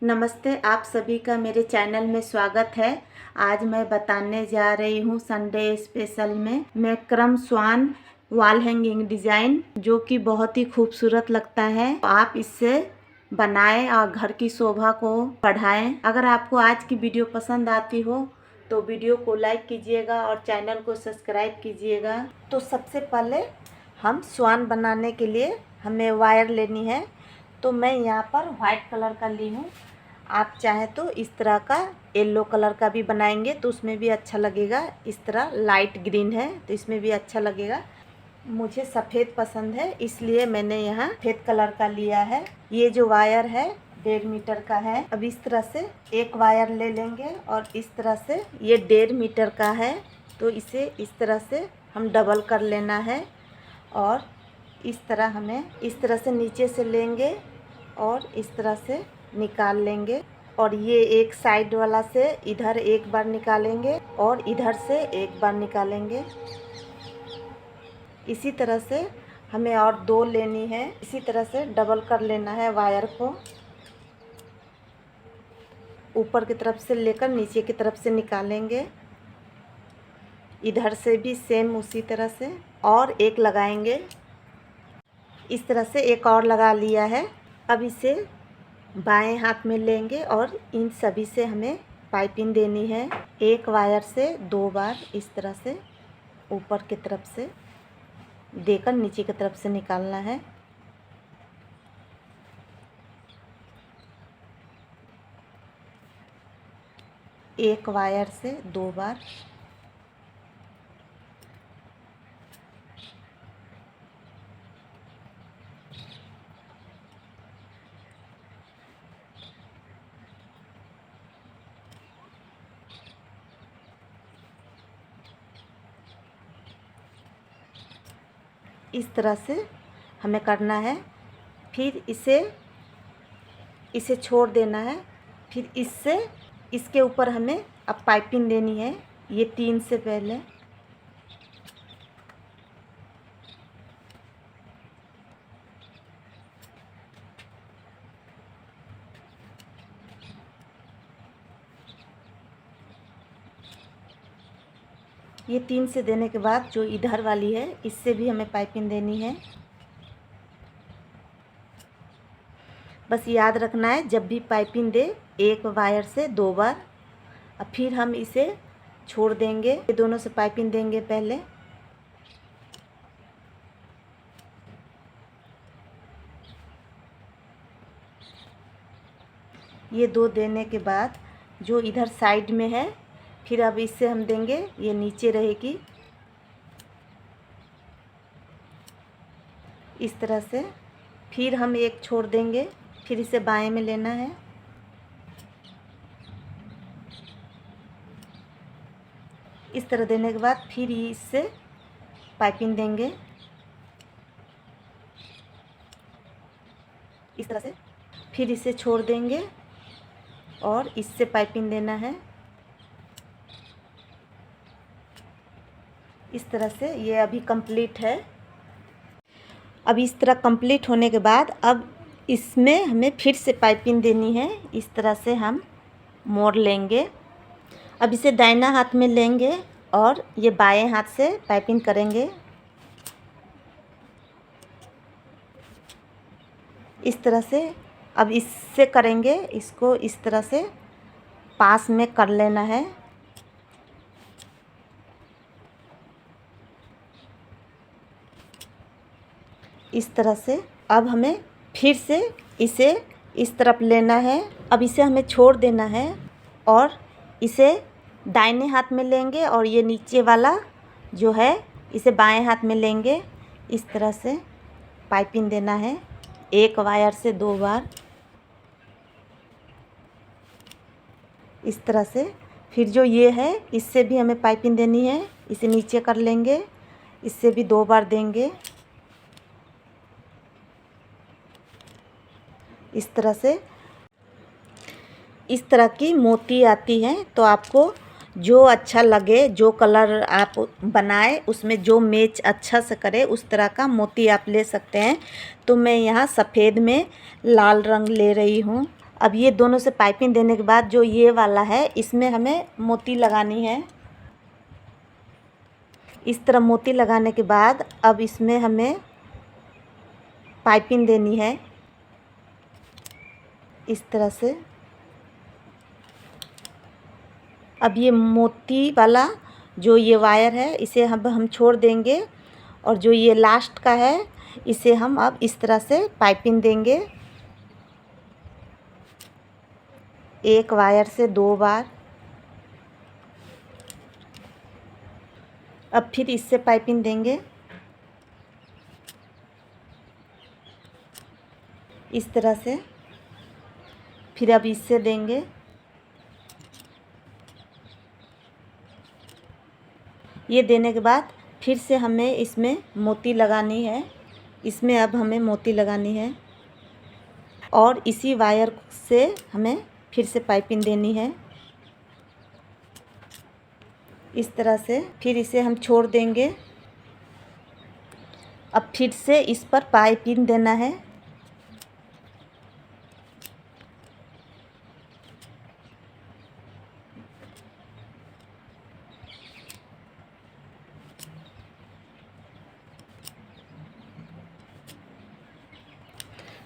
नमस्ते, आप सभी का मेरे चैनल में स्वागत है। आज मैं बताने जा रही हूँ संडे स्पेशल में मैं क्रम स्वान वॉल हैंगिंग डिज़ाइन, जो कि बहुत ही खूबसूरत लगता है। आप इससे बनाएं और घर की शोभा को बढ़ाएं। अगर आपको आज की वीडियो पसंद आती हो तो वीडियो को लाइक कीजिएगा और चैनल को सब्सक्राइब कीजिएगा। तो सबसे पहले हम स्वान बनाने के लिए हमें वायर लेनी है। तो मैं यहाँ पर वाइट कलर का ली हूँ। आप चाहे तो इस तरह का येलो कलर का भी बनाएंगे तो उसमें भी अच्छा लगेगा। इस तरह लाइट ग्रीन है तो इसमें भी अच्छा लगेगा। मुझे सफ़ेद पसंद है इसलिए मैंने यहाँ सफ़ेद कलर का लिया है। ये जो वायर है 1.5 मीटर का है। अब इस तरह से एक वायर ले लेंगे और इस तरह से ये 1.5 मीटर का है तो इसे इस तरह से हम डबल कर लेना है और इस तरह हमें इस तरह से नीचे से लेंगे और इस तरह से निकाल लेंगे। और ये एक साइड वाला से इधर एक बार निकालेंगे और इधर से एक बार निकालेंगे। इसी तरह से हमें और 2 लेनी है। इसी तरह से डबल कर लेना है वायर को। ऊपर की तरफ से लेकर नीचे की तरफ से निकालेंगे। इधर से भी सेम उसी तरह से और एक लगाएंगे। इस तरह से एक और लगा लिया है। अब इसे बाएं हाथ में लेंगे और इन सभी से हमें पाइपिंग देनी है। एक वायर से 2 बार इस तरह से ऊपर की तरफ से देकर नीचे की तरफ से निकालना है। एक वायर से 2 बार। इस तरह से हमें करना है। फिर इसे छोड़ देना है। फिर इसके ऊपर हमें अब पाइपिंग देनी है। ये 3 से पहले ये 3 से देने के बाद जो इधर वाली है इससे भी हमें पाइपिंग देनी है। बस याद रखना है जब भी पाइपिंग दे एक वायर से 2 बार। अब फिर हम इसे छोड़ देंगे। ये दोनों से पाइपिंग देंगे पहले। ये 2 देने के बाद जो इधर साइड में है फिर अब इससे हम देंगे। ये नीचे रहेगी इस तरह से। फिर हम एक छोड़ देंगे। फिर इसे बाएं में लेना है। इस तरह देने के बाद फिर इससे पाइपिंग देंगे इस तरह से। फिर इसे छोड़ देंगे और इससे पाइपिंग देना है इस तरह से। ये अभी कंप्लीट है। अब इस तरह कंप्लीट होने के बाद अब इसमें हमें फिर से पाइपिंग देनी है। इस तरह से हम मोड़ लेंगे। अब इसे दाहिना हाथ में लेंगे और ये बाएं हाथ से पाइपिंग करेंगे इस तरह से। अब इससे करेंगे, इसको इस तरह से पास में कर लेना है। इस तरह से अब हमें फिर से इसे इस तरफ लेना है। अब इसे हमें छोड़ देना है और इसे दाहिने हाथ में लेंगे और ये नीचे वाला जो है इसे बाएं हाथ में लेंगे। इस तरह से पाइपिंग देना है एक वायर से 2 बार इस तरह से। फिर जो ये है इससे भी हमें पाइपिंग देनी है। इसे नीचे कर लेंगे, इससे भी 2 बार देंगे इस तरह से। इस तरह की मोती आती है तो आपको जो अच्छा लगे, जो कलर आप बनाए उसमें जो मैच अच्छा से करे उस तरह का मोती आप ले सकते हैं। तो मैं यहाँ सफ़ेद में लाल रंग ले रही हूँ अब ये दोनों से पाइपिंग देने के बाद जो ये वाला है इसमें हमें मोती लगानी है। इस तरह मोती लगाने के बाद अब इसमें हमें पाइपिंग देनी है इस तरह से। अब ये मोती वाला जो ये वायर है इसे हम छोड़ देंगे और जो ये लास्ट का है इसे हम अब इस तरह से पाइपिंग देंगे, एक वायर से 2 बार। अब फिर इससे पाइपिंग देंगे इस तरह से, फिर अब इससे देंगे। ये देने के बाद फिर से हमें इसमें मोती लगानी है, इसमें अब हमें मोती लगानी है और इसी वायर से हमें फिर से पाइपिंग देनी है इस तरह से। फिर इसे हम छोड़ देंगे। अब फिर से इस पर पाइपिंग देना है।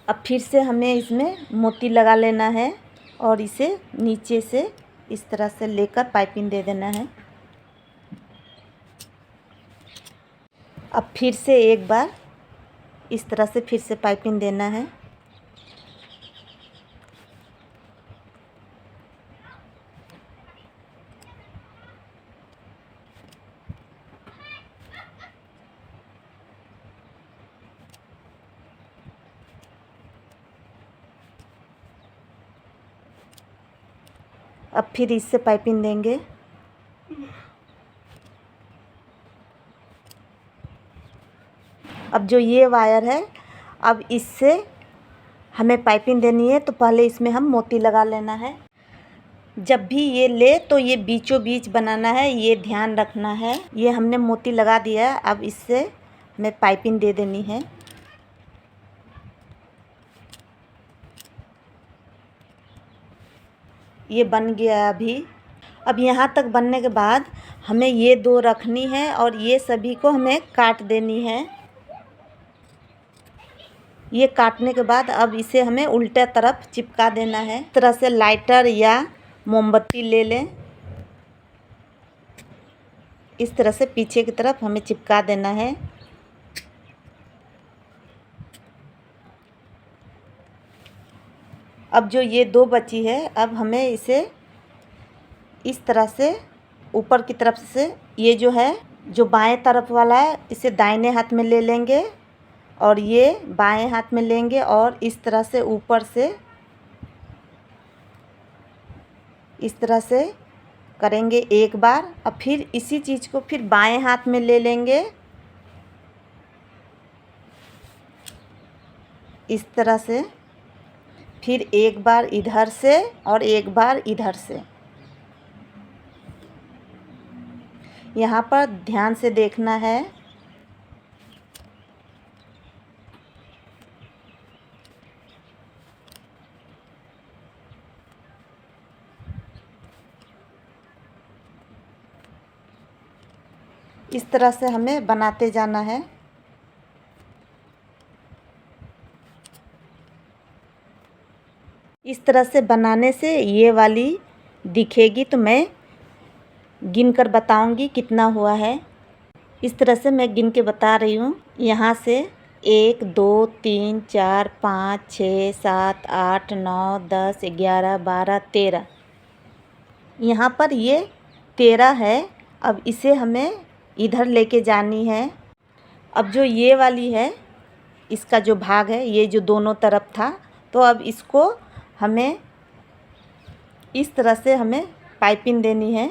अब फिर से हमें इसमें मोती लगा लेना है और इसे नीचे से इस तरह से लेकर पाइपिंग दे देना है। अब फिर से एक बार इस तरह से फिर से पाइपिंग देना है। अब फिर इससे पाइपिंग देंगे। अब जो ये वायर है अब इससे हमें पाइपिंग देनी है, तो पहले इसमें हम मोती लगा लेना है। जब भी ये ले तो ये बीचों बीच बनाना है, ये ध्यान रखना है। ये हमने मोती लगा दिया, अब इससे हमें पाइपिंग दे देनी है। ये बन गया अभी। अब यहाँ तक बनने के बाद हमें ये 2 रखनी है और ये सभी को हमें काट देनी है। ये काटने के बाद अब इसे हमें उल्टे तरफ चिपका देना है। इस तरह से लाइटर या मोमबत्ती ले लें, इस तरह से पीछे की तरफ हमें चिपका देना है। अब जो ये 2 बची है अब हमें इसे इस तरह से ऊपर की तरफ से, ये जो है जो बाएं तरफ वाला है इसे दाहिने हाथ में ले लेंगे और ये बाएं हाथ में लेंगे और इस तरह से ऊपर से इस तरह से करेंगे एक बार। अब फिर इसी चीज़ को फिर बाएं हाथ में ले लेंगे इस तरह से, फिर एक बार इधर से और एक बार इधर से। यहाँ पर ध्यान से देखना है। इस तरह से हमें बनाते जाना है। इस तरह से बनाने से ये वाली दिखेगी, तो मैं गिन कर बताऊंगी कितना हुआ है। इस तरह से मैं गिन के बता रही हूँ। यहाँ से 1 2 3 4 5 6 7 8 9 10 11 12 13, यहाँ पर ये 13 है। अब इसे हमें इधर लेके जानी है। अब जो ये वाली है इसका जो भाग है, ये जो दोनों तरफ था, तो अब इसको हमें इस तरह से हमें पाइपिंग देनी है।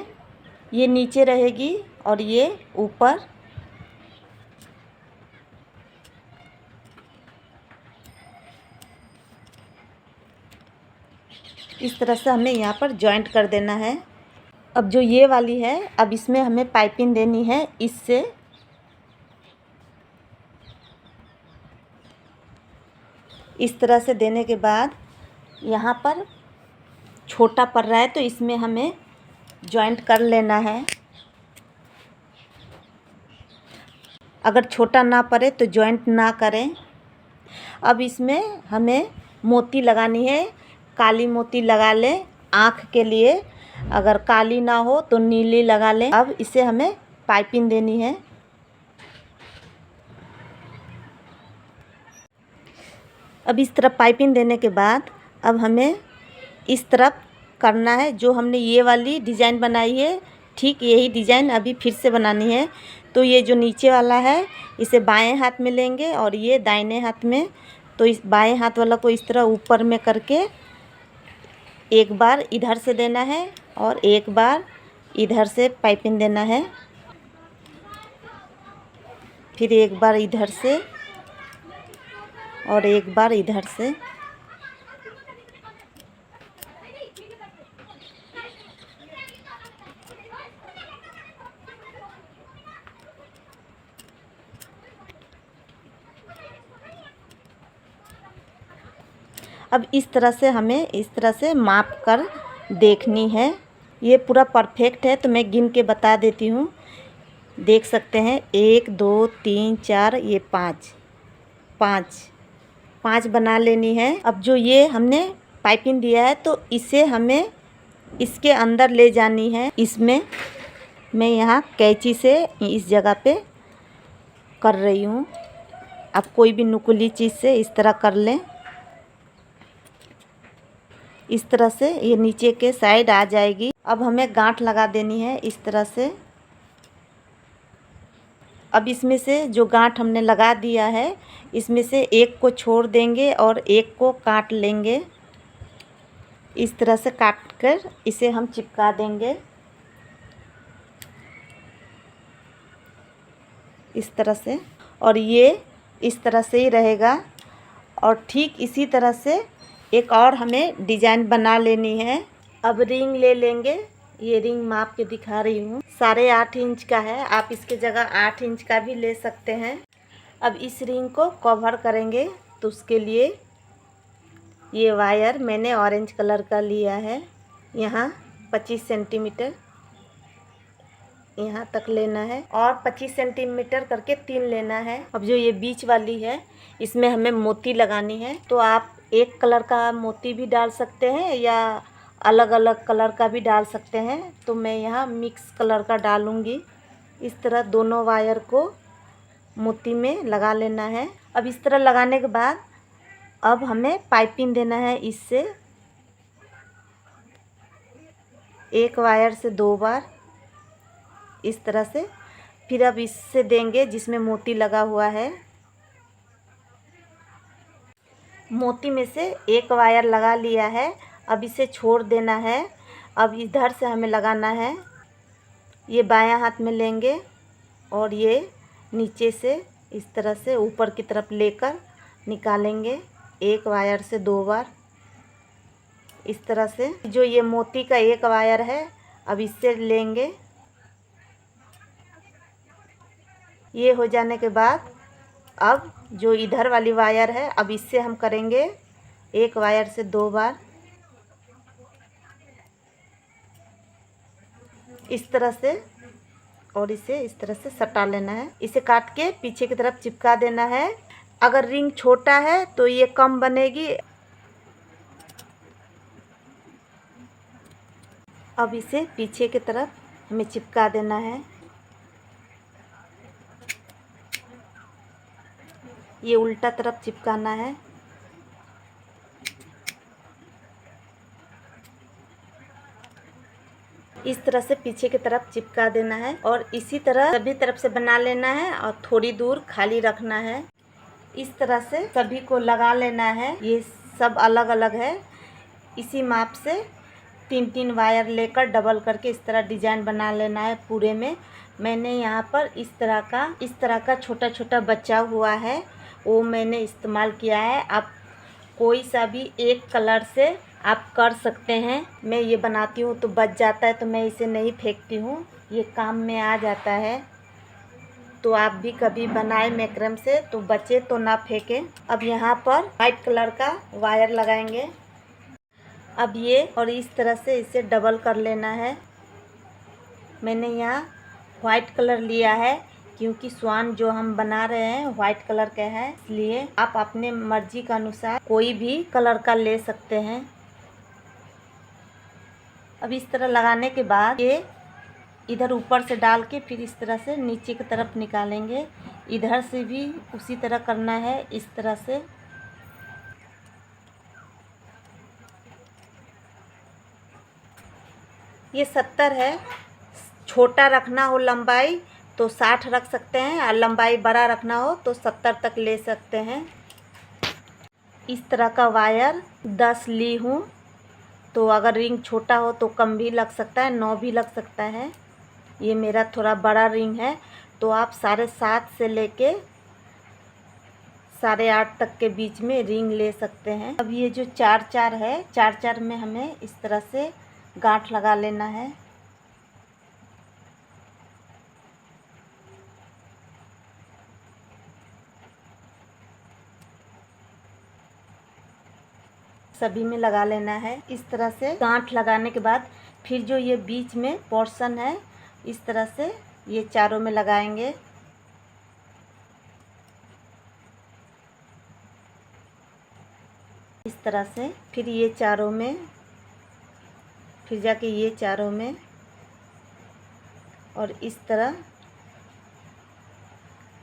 ये नीचे रहेगी और ये ऊपर। इस तरह से हमें यहाँ पर जॉइंट कर देना है। अब जो ये वाली है अब इसमें हमें पाइपिंग देनी है इससे। इस तरह से देने के बाद यहाँ पर छोटा पड़ रहा है तो इसमें हमें जॉइंट कर लेना है। अगर छोटा ना पड़े तो जॉइंट ना करें। अब इसमें हमें मोती लगानी है। काली मोती लगा लें आँख के लिए, अगर काली ना हो तो नीली लगा लें। अब इसे हमें पाइपिंग देनी है। अब इस तरफ पाइपिंग देने के बाद अब हमें इस तरफ करना है। जो हमने ये वाली डिज़ाइन बनाई है, ठीक यही डिज़ाइन अभी फिर से बनानी है। तो ये जो नीचे वाला है इसे बाएं हाथ में लेंगे और ये दाहिने हाथ में। तो इस बाएं हाथ वाला को इस तरह ऊपर में करके एक बार इधर से देना है और एक बार इधर से पाइपिंग देना है। फिर एक बार इधर से और एक बार इधर से। अब इस तरह से हमें इस तरह से माप कर देखनी है। ये पूरा परफेक्ट है तो मैं गिन के बता देती हूँ। देख सकते हैं 1 2 3 4, ये 5 बना लेनी है। अब जो ये हमने पाइपिंग दिया है तो इसे हमें इसके अंदर ले जानी है। इसमें मैं यहाँ कैंची से इस जगह पे कर रही हूँ। आप कोई भी नुकीली चीज़ से इस तरह कर लें। इस तरह से ये नीचे के साइड आ जाएगी। अब हमें गांठ लगा देनी है इस तरह से। अब इसमें से जो गांठ हमने लगा दिया है इसमें से एक को छोड़ देंगे और एक को काट लेंगे। इस तरह से काट कर इसे हम चिपका देंगे इस तरह से। और ये इस तरह से ही रहेगा। और ठीक इसी तरह से एक और हमें डिज़ाइन बना लेनी है। अब रिंग ले लेंगे। ये रिंग माप के दिखा रही हूँ, 8.5 इंच का है। आप इसके जगह 8 इंच का भी ले सकते हैं। अब इस रिंग को कवर करेंगे तो उसके लिए ये वायर मैंने ऑरेंज कलर का लिया है। यहाँ 25 सेंटीमीटर यहाँ तक लेना है और 25 सेंटीमीटर करके 3 लेना है। अब जो ये बीच वाली है इसमें हमें मोती लगानी है। तो आप एक कलर का मोती भी डाल सकते हैं या अलग अलग कलर का भी डाल सकते हैं। तो मैं यहाँ मिक्स कलर का डालूँगी। इस तरह दोनों वायर को मोती में लगा लेना है। अब इस तरह लगाने के बाद अब हमें पाइपिंग देना है। इससे एक वायर से 2 बार इस तरह से। फिर अब इससे देंगे जिसमें मोती लगा हुआ है। मोती में से एक वायर लगा लिया है। अब इसे छोड़ देना है। अब इधर से हमें लगाना है। ये बायां हाथ में लेंगे और ये नीचे से इस तरह से ऊपर की तरफ लेकर निकालेंगे एक वायर से 2 बार इस तरह से। जो ये मोती का एक वायर है अब इससे लेंगे। ये हो जाने के बाद अब जो इधर वाली वायर है अब इससे हम करेंगे एक वायर से 2 बार इस तरह से। और इसे इस तरह से सटा लेना है। इसे काट के पीछे की तरफ चिपका देना है। अगर रिंग छोटा है तो ये कम बनेगी। अब इसे पीछे की तरफ हमें चिपका देना है। ये उल्टा तरफ चिपकाना है। इस तरह से पीछे की तरफ चिपका देना है और इसी तरह सभी तरफ से बना लेना है और थोड़ी दूर खाली रखना है। इस तरह से सभी को लगा लेना है। ये सब अलग अलग है। इसी माप से 3-3 वायर लेकर डबल करके इस तरह डिजाइन बना लेना है पूरे में। मैंने यहाँ पर इस तरह का छोटा छोटा बचा हुआ है वो मैंने इस्तेमाल किया है। आप कोई सा भी एक कलर से आप कर सकते हैं। मैं ये बनाती हूँ तो बच जाता है तो मैं इसे नहीं फेंकती हूँ, ये काम में आ जाता है। तो आप भी कभी बनाए मैक्रम से तो बचे तो ना फेंकें। अब यहाँ पर वाइट कलर का वायर लगाएंगे। अब ये और इस तरह से इसे डबल कर लेना है। मैंने यहाँ वाइट कलर लिया है क्योंकि स्वान जो हम बना रहे हैं वाइट कलर का है, इसलिए आप अपने मर्जी के अनुसार कोई भी कलर का ले सकते हैं। अब इस तरह लगाने के बाद ये इधर ऊपर से डाल के फिर इस तरह से नीचे की तरफ निकालेंगे। इधर से भी उसी तरह करना है, इस तरह से। ये 70 है। छोटा रखना हो लंबाई तो 60 रख सकते हैं, और लंबाई बड़ा रखना हो तो 70 तक ले सकते हैं। इस तरह का वायर 10 ली हूँ। तो अगर रिंग छोटा हो तो कम भी लग सकता है, 9 भी लग सकता है। ये मेरा थोड़ा बड़ा रिंग है, तो आप 7.5 से लेके 8.5 तक के बीच में रिंग ले सकते हैं। अब ये जो 4-4 है, 4-4 में हमें इस तरह से गांठ लगा लेना है। सभी में लगा लेना है। इस तरह से गांठ लगाने के बाद फिर जो ये बीच में पोर्शन है, इस तरह से ये चारों में लगाएंगे। इस तरह से फिर ये चारों में, फिर जाके ये चारों में, और इस तरह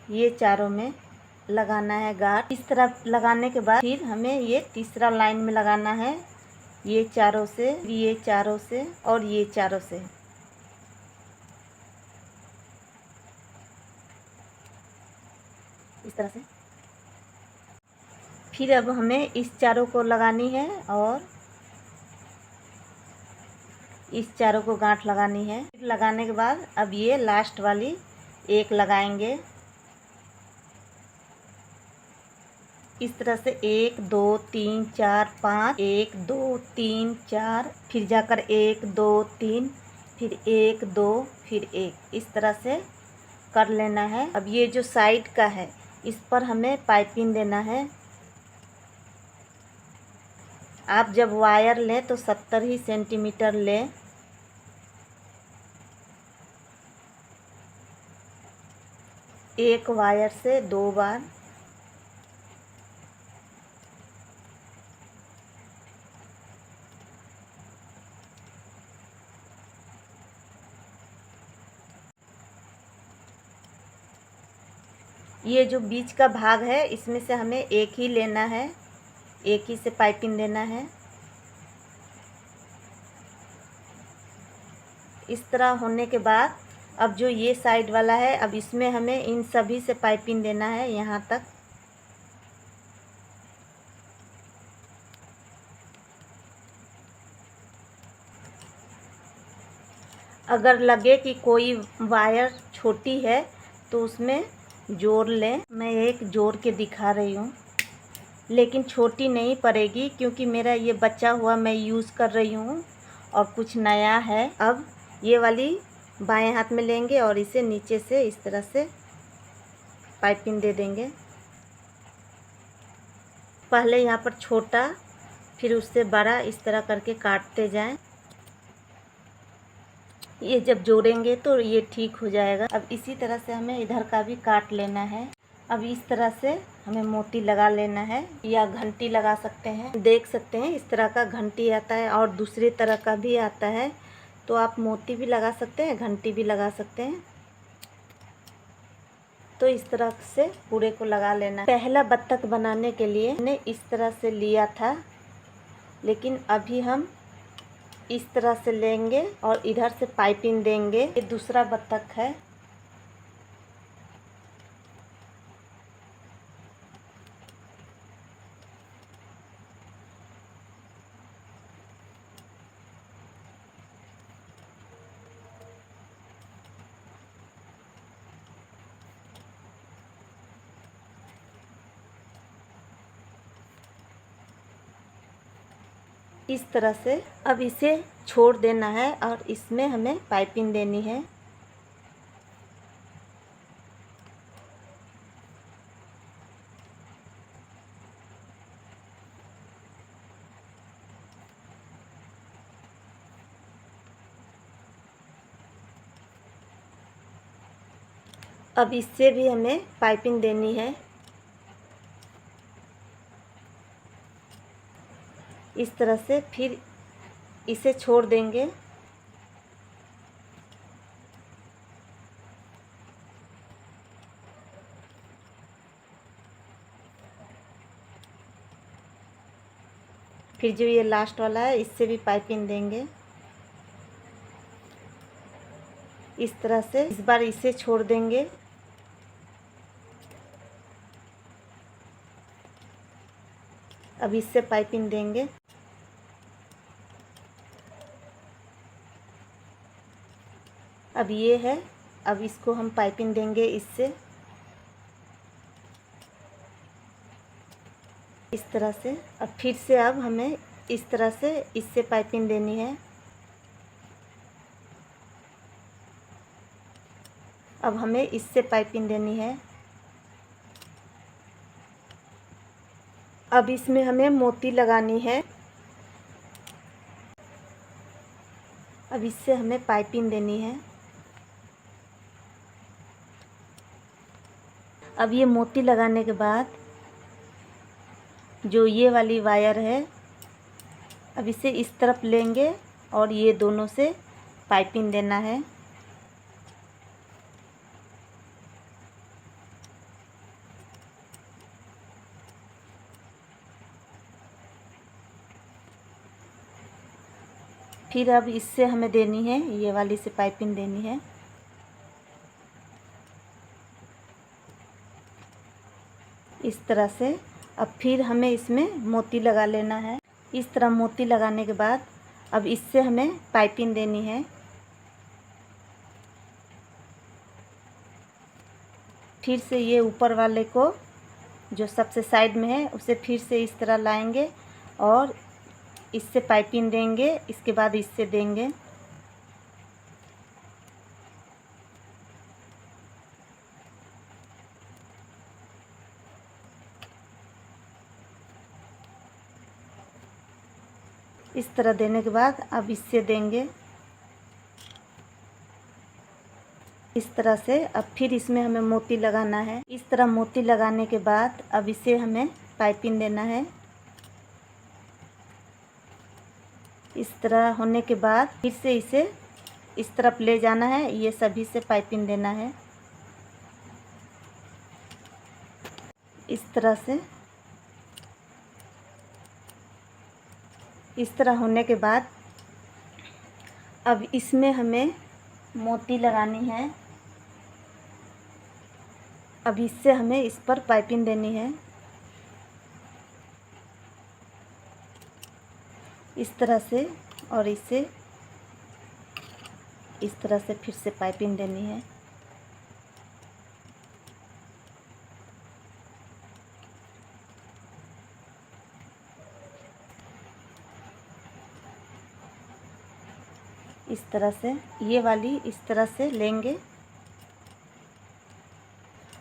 ये चारों में लगाना है गांठ। इस तरह लगाने के बाद फिर हमें ये तीसरा लाइन में लगाना है, ये चारों से, ये चारों से और ये चारों से। इस तरह से फिर अब हमें इस चारों को लगानी है और इस चारों को गांठ लगानी है। लगाने के बाद अब ये लास्ट वाली एक लगाएंगे। इस तरह से 1 2 3 4 5, 1 2 3 4, फिर जाकर 1 2 3, फिर 1 2, फिर 1, इस तरह से कर लेना है। अब ये जो साइड का है इस पर हमें पाइपिंग देना है। आप जब वायर लें तो 70 ही सेंटीमीटर लें। एक वायर से 2 बार। ये जो बीच का भाग है इसमें से हमें एक ही लेना है, एक ही से पाइपिंग देना है। इस तरह होने के बाद अब जो ये साइड वाला है, अब इसमें हमें इन सभी से पाइपिंग देना है यहाँ तक। अगर लगे कि कोई वायर छोटी है तो उसमें जोड़ लें। मैं एक जोड़ के दिखा रही हूँ, लेकिन छोटी नहीं पड़ेगी क्योंकि मेरा ये बचा हुआ मैं यूज़ कर रही हूँ और कुछ नया है। अब ये वाली बाएं हाथ में लेंगे और इसे नीचे से इस तरह से पाइपिंग दे देंगे। पहले यहाँ पर छोटा, फिर उससे बड़ा, इस तरह करके काटते जाएं। ये जब जोड़ेंगे तो ये ठीक हो जाएगा। अब इसी तरह से हमें इधर का भी काट लेना है। अब इस तरह से हमें मोती लगा लेना है या घंटी लगा सकते हैं। देख सकते हैं इस तरह का घंटी आता है और दूसरी तरह का भी आता है, तो आप मोती भी लगा सकते हैं, घंटी भी लगा सकते हैं। तो इस तरह से पूरे को लगा लेना। पहला बत्तख बनाने के लिए मैंने इस तरह से लिया था, लेकिन अभी हम इस तरह से लेंगे और इधर से पाइपिंग देंगे। ये दूसरा बत्तख है। इस तरह से अब इसे छोड़ देना है और इसमें हमें पाइपिंग देनी है। अब इससे भी हमें पाइपिंग देनी है। इस तरह से फिर इसे छोड़ देंगे। फिर जो ये लास्ट वाला है इससे भी पाइपिंग देंगे। इस तरह से इस बार इसे छोड़ देंगे। अब इससे पाइपिंग देंगे। अब ये है, अब इसको हम पाइपिंग देंगे इससे, इस तरह से। अब फिर से अब हमें इस तरह से इससे पाइपिंग देनी है। अब हमें इससे पाइपिंग देनी है। अब इसमें हमें मोती लगानी है। अब इससे हमें पाइपिंग देनी है। अब ये मोती लगाने के बाद जो ये वाली वायर है, अब इसे इस तरफ लेंगे और ये दोनों से पाइपिंग देना है। फिर अब इससे हमें देनी है, ये वाली से पाइपिंग देनी है। इस तरह से। अब फिर हमें इसमें मोती लगा लेना है। इस तरह मोती लगाने के बाद अब इससे हमें पाइपिंग देनी है। फिर से ये ऊपर वाले को जो सबसे साइड में है उसे फिर से इस तरह लाएंगे और इससे पाइपिंग देंगे। इसके बाद इससे देंगे। इस तरह देने के बाद अब इससे देंगे इस तरह से। अब फिर इसमें हमें मोती लगाना है। इस तरह मोती लगाने के बाद अब इसे हमें पाइपिंग देना है। इस तरह होने के बाद फिर से इसे इस तरफ ले जाना है, ये सभी से पाइपिंग देना है इस तरह से। इस तरह होने के बाद अब इसमें हमें मोती लगानी है। अब इससे हमें इस पर पाइपिंग देनी है इस तरह से, और इसे इस तरह से फिर से पाइपिंग देनी है। इस तरह से ये वाली इस तरह से लेंगे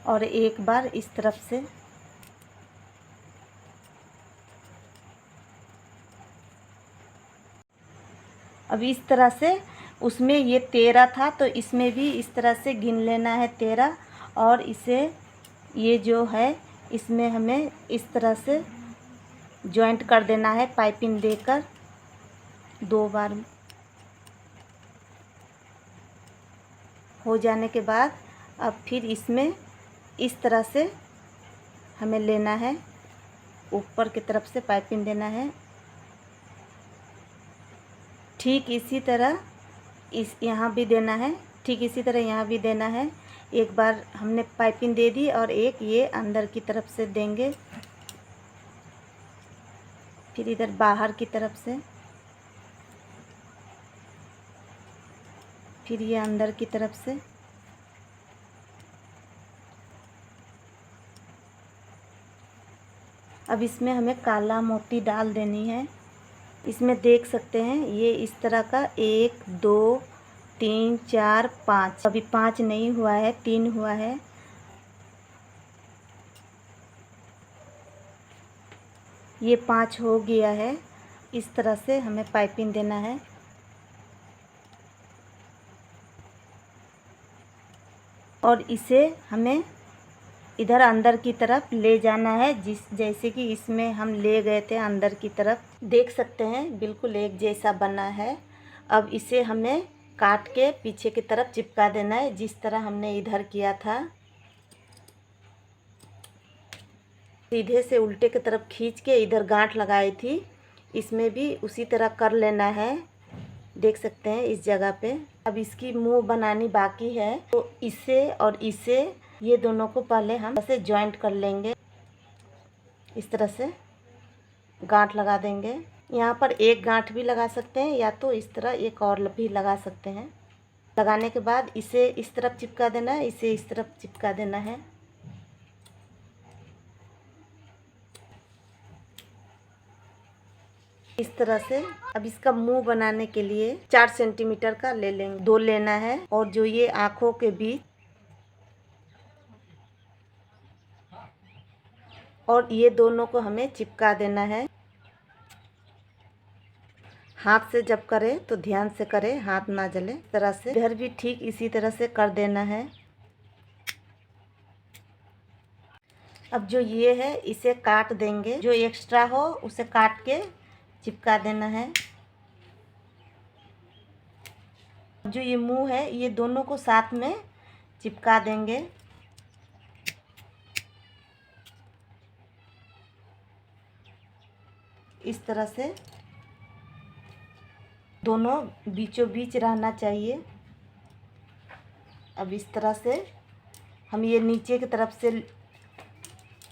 और एक बार इस तरफ से। अब इस तरह से उसमें ये 13 था तो इसमें भी इस तरह से गिन लेना है 13, और इसे ये जो है इसमें हमें इस तरह से जॉइंट कर देना है पाइपिंग देकर 2 बार। हो जाने के बाद अब फिर इसमें इस तरह से हमें लेना है, ऊपर की तरफ से पाइपिंग देना है। ठीक इसी तरह इस यहाँ भी देना है, ठीक इसी तरह यहाँ भी देना है। एक बार हमने पाइपिंग दे दी और एक ये अंदर की तरफ से देंगे, फिर इधर बाहर की तरफ से, फिर ये अंदर की तरफ से। अब इसमें हमें काला मोती डाल देनी है। इसमें देख सकते हैं ये इस तरह का 1 2 3 4 5, अभी 5 नहीं हुआ है, 3 हुआ है। ये 5 हो गया है। इस तरह से हमें पाइपिंग देना है। और इसे हमें इधर अंदर की तरफ ले जाना है, जैसे कि इसमें हम ले गए थे अंदर की तरफ। देख सकते हैं बिल्कुल एक जैसा बना है। अब इसे हमें काट के पीछे की तरफ चिपका देना है, जिस तरह हमने इधर किया था। सीधे से उल्टे की तरफ खींच के इधर गांठ लगाई थी, इसमें भी उसी तरह कर लेना है। देख सकते हैं इस जगह पे। अब इसकी मुंह बनानी बाकी है, तो इसे और इसे, ये दोनों को पहले हम ऐसे जॉइंट कर लेंगे। इस तरह से गांठ लगा देंगे। यहाँ पर एक गांठ भी लगा सकते हैं, या तो इस तरह एक और भी लगा सकते हैं। लगाने के बाद इसे इस तरफ चिपका देना है, इसे इस तरफ चिपका देना है। इस तरह से। अब इसका मुंह बनाने के लिए 4 सेंटीमीटर का ले लेंगे, 2 लेना है। और जो ये आँखों के बीच और ये दोनों को हमें चिपका देना है। हाथ से जब करें तो ध्यान से करें, हाथ ना जले। इस तरह से इधर भी ठीक इसी तरह से कर देना है। अब जो ये है इसे काट देंगे, जो एक्स्ट्रा हो उसे काट के चिपका देना है। जो ये मुंह है ये दोनों को साथ में चिपका देंगे। इस तरह से दोनों बीचों बीच रहना चाहिए। अब इस तरह से हम ये नीचे की तरफ से,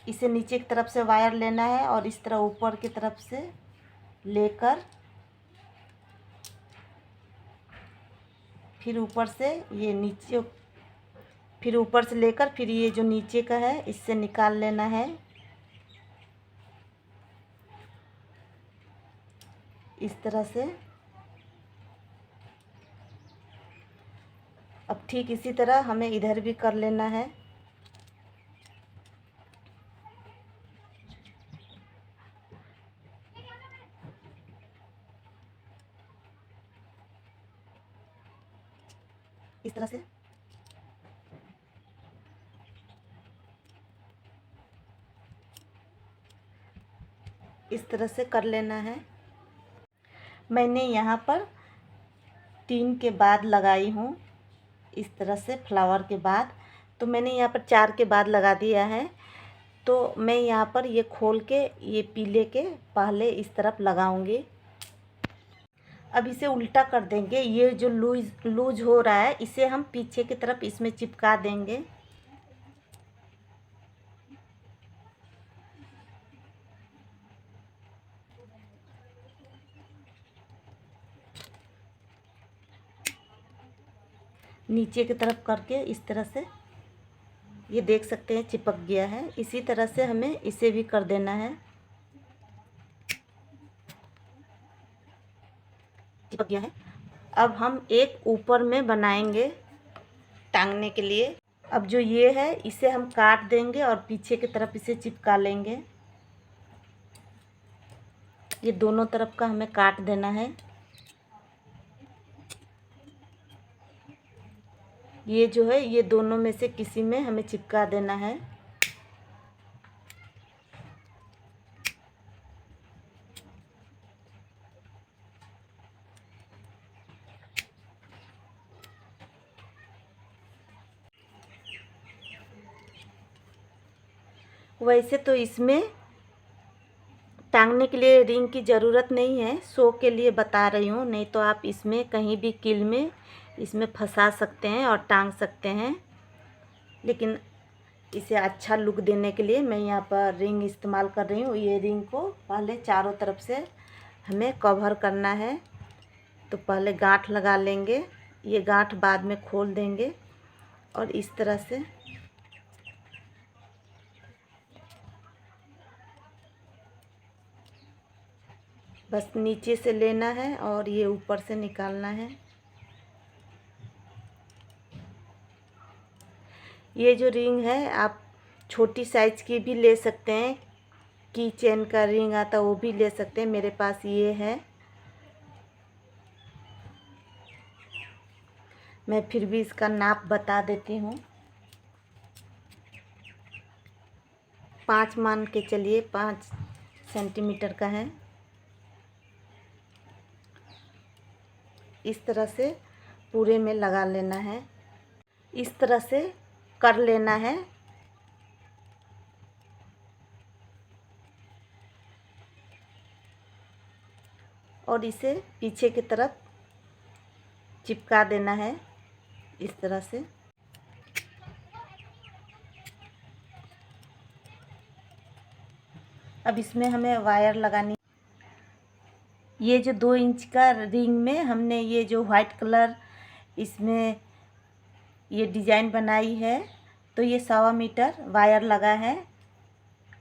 इसे नीचे की तरफ से वायर लेना है और इस तरह ऊपर की तरफ से लेकर फिर ऊपर से ये नीचे, फिर ऊपर से लेकर फिर ये जो नीचे का है इससे निकाल लेना है। इस तरह से। अब ठीक इसी तरह हमें इधर भी कर लेना है। इस तरह से। इस तरह से कर लेना है। मैंने यहाँ पर 3 के बाद लगाई हूँ, इस तरह से फ्लावर के बाद। तो मैंने यहाँ पर 4 के बाद लगा दिया है। तो मैं यहाँ पर ये खोल के ये पीले के पहले इस तरफ लगाऊंगी। अब इसे उल्टा कर देंगे। ये जो लूज हो रहा है इसे हम पीछे की तरफ इसमें चिपका देंगे। नीचे की तरफ करके इस तरह से, ये देख सकते हैं चिपक गया है। इसी तरह से हमें इसे भी कर देना है। चिपक गया है। अब हम एक ऊपर में बनाएंगे टांगने के लिए। अब जो ये है इसे हम काट देंगे और पीछे की तरफ इसे चिपका लेंगे। ये दोनों तरफ का हमें काट देना है। ये जो है ये दोनों में से किसी में हमें चिपका देना है। वैसे तो इसमें टांगने के लिए रिंग की ज़रूरत नहीं है, शो के लिए बता रही हूँ। नहीं तो आप इसमें कहीं भी कील में इसमें फंसा सकते हैं और टांग सकते हैं। लेकिन इसे अच्छा लुक देने के लिए मैं यहाँ पर रिंग इस्तेमाल कर रही हूँ। ये रिंग को पहले चारों तरफ से हमें कवर करना है। तो पहले गांठ लगा लेंगे, ये गांठ बाद में खोल देंगे और इस तरह से बस नीचे से लेना है और ये ऊपर से निकालना है। ये जो रिंग है आप छोटी साइज की भी ले सकते हैं, की चेन का रिंग आता वो भी ले सकते हैं। मेरे पास ये है, मैं फिर भी इसका नाप बता देती हूँ। 5 मान के चलिए, 5 सेंटीमीटर का है। इस तरह से पूरे में लगा लेना है, इस तरह से कर लेना है। और इसे पीछे की तरफ चिपका देना है इस तरह से। अब इसमें हमें वायर लगानी। ये जो 2 इंच का रिंग में हमने ये जो वाइट कलर इसमें ये डिज़ाइन बनाई है, तो ये 1.25 मीटर वायर लगा है।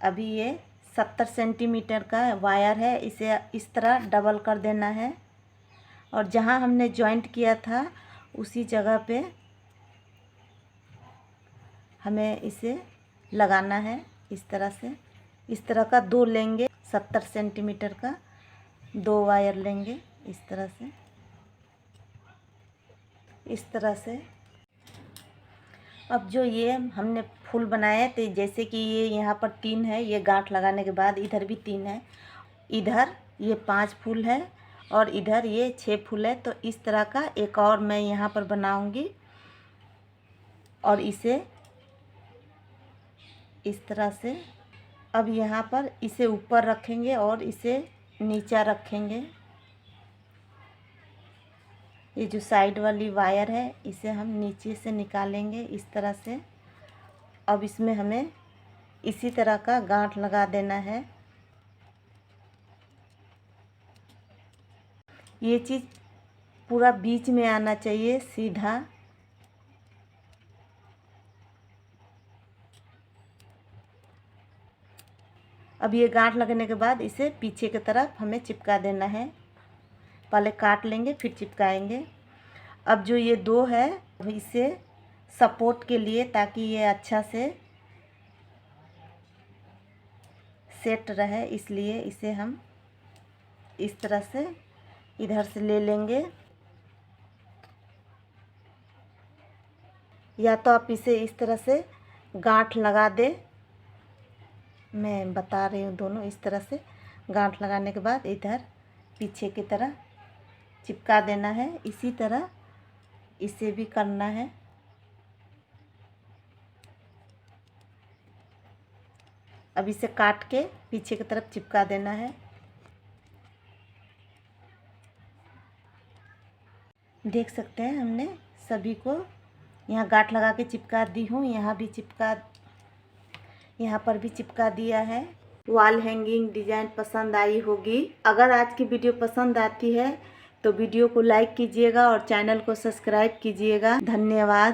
अभी ये 70 सेंटीमीटर का वायर है, इसे इस तरह डबल कर देना है और जहाँ हमने जॉइंट किया था उसी जगह पे हमें इसे लगाना है इस तरह से। इस तरह का 2 लेंगे, 70 सेंटीमीटर का 2 वायर लेंगे इस तरह से, इस तरह से। अब जो ये हमने फूल बनाए थे, जैसे कि ये यहाँ पर 3 है, ये गांठ लगाने के बाद इधर भी 3 है, इधर ये 5 फूल है और इधर ये 6 फूल है। तो इस तरह का एक और मैं यहाँ पर बनाऊंगी और इसे इस तरह से। अब यहाँ पर इसे ऊपर रखेंगे और इसे नीचा रखेंगे। ये जो साइड वाली वायर है इसे हम नीचे से निकालेंगे इस तरह से। अब इसमें हमें इसी तरह का गांठ लगा देना है। ये चीज़ पूरा बीच में आना चाहिए सीधा। अब ये गांठ लगने के बाद इसे पीछे की तरफ हमें चिपका देना है। पहले काट लेंगे फिर चिपकाएंगे। अब जो ये 2 है इसे सपोर्ट के लिए, ताकि ये अच्छा से सेट रहे, इसलिए इसे हम इस तरह से इधर से ले लेंगे। या तो आप इसे इस तरह से गांठ लगा दे, मैं बता रही हूँ दोनों। इस तरह से गांठ लगाने के बाद इधर पीछे की तरह चिपका देना है। इसी तरह इसे भी करना है। अब इसे काट के पीछे की तरफ चिपका देना है। देख सकते हैं हमने सभी को यहाँ गांठ लगा के चिपका दी हूँ, यहाँ पर भी चिपका दिया है। वॉल हैंगिंग डिज़ाइन पसंद आई होगी। अगर आज की वीडियो पसंद आती है तो वीडियो को लाइक कीजिएगा और चैनल को सब्सक्राइब कीजिएगा। धन्यवाद।